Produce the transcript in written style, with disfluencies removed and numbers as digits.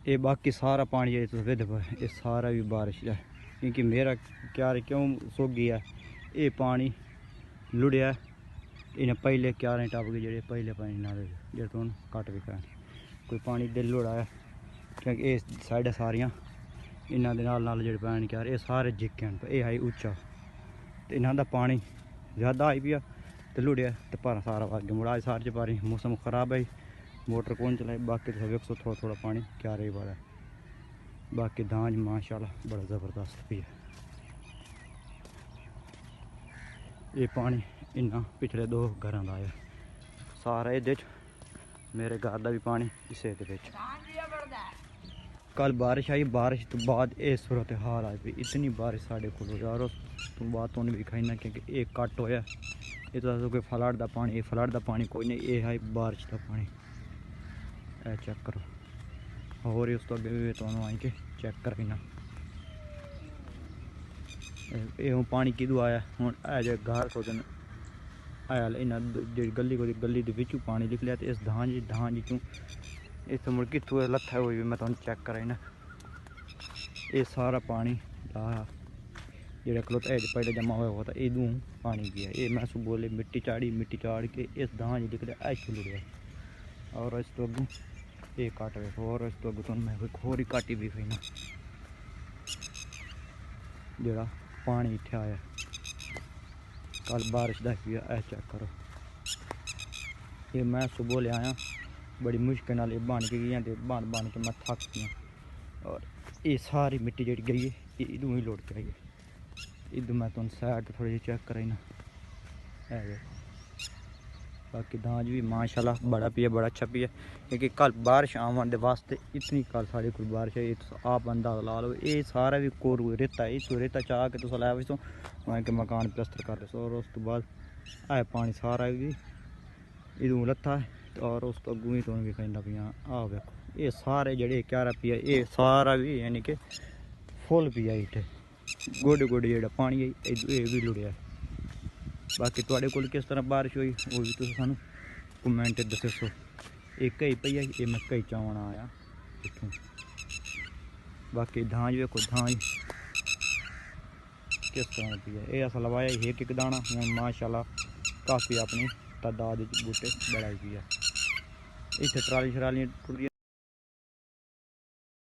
ये बाकी सारा पानी जो तुम वेद ये सारा भी बारिश है, क्योंकि मेरा क्यारे क्यों सुक गया, ये पानी लुड़िया इन्हें पहले क्यारे टप गए जो पहले पानी ना जो तुम कट भी कर कोई पानी दिल लुड़ा है, क्योंकि ये साइड सारियां इन्हों जो पैन क्यारे ये सारे जिक्के हैं, ये आई उच्चा तो इन्हों का पानी ज़्यादा आई पिया तो लुड़िया तो पर सारा अगे मुड़ा सारे च पारी मौसम खराब है, मोटर कौन चलाए, बाकी तो वेखो थोड़ा थोड़ा पानी क्यारे वाला है, बाकी दांज माशाल्लाह बड़ा ज़बरदस्त भी है। ये पानी इन्ना पिछले 2 घर का आया सारा ये मेरे घर का भी पानी इसे कल बारिश आई, बारिश तो बाद ये सूरत हाल आई पी, इतनी बारिश साढ़े को यार उस तो बाद तो भी खाई ना, क्योंकि एक कट होया ये तो कोई फ्लड का पानी, फ्लड का पानी कोई नहीं, ये है बारिश का पानी। ए चेक करो और उस तो अगे भी तो आई के चेक करना ये पानी किदू आया हूँ जो घर सोचन आया इन्हें जी गली को गली के पानी निकलिया तो इस धांज चूँ इस मुड़ कितों लत्था हुई भी मैं तुम चेक करा ये सारा पानी जो खलोता है पहले जमा हुआ था इदू पानी गया, ये मैं सुबह बोले मिट्टी चाड़ के इस धांज निकलिया ऐसे लुड़िया और इस तो अगू ये काट वे और इस तो अगू तो मैं होर ही काटी भी खाई ना जोड़ा पानी इत्थे आया कल बारिश का पिया ऐ चेक करो, ये मैं सुबह ले आया बड़ी मुश्किल नाल बन के गई तो बन के मैं थक गया और ये सारी मिट्टी जी गई है ये इदू ही लुड़ के आई है, इदू मैं तुम साइड थोड़ी जी चेक कराई ना है। बाकी दांज भी माशाल्लाह बड़ा पिया बड़ा अच्छा पिया, क्योंकि कल बारिश आवन दे वास्ते इतनी कल साढ़े को बारिश है, तो आप अंदाजा ला लो ये सारा भी कोर रेता है, इस रेता चाह के तुम लै तो वहाँ के मकान प्लस्तर कर दो और उस तो बाद आए पानी सारा भी इदू लत्था और उस तो अगू ही तुम भी कहना पिया आ देखो ये सारे जड़े क्यारा पिया ये सारा भी यानी कि फुल पिया इतने गोडे गोडे जो पानी है ये भी लुड़िया। बाकी थोड़े को किस तरह बारिश हुई वो भी तो सानू कमेंट दसो, एक ही पई है ये मैं कई चावना आया इतों। बाकी धांज वेखो धांज किस तरह पी है, ये अस लवाया एक दाना हूँ माशाल्लाह काफ़ी अपनी तादाद बूटे बढ़ाई पी है, इतने ट्राली शरालियाँ टुर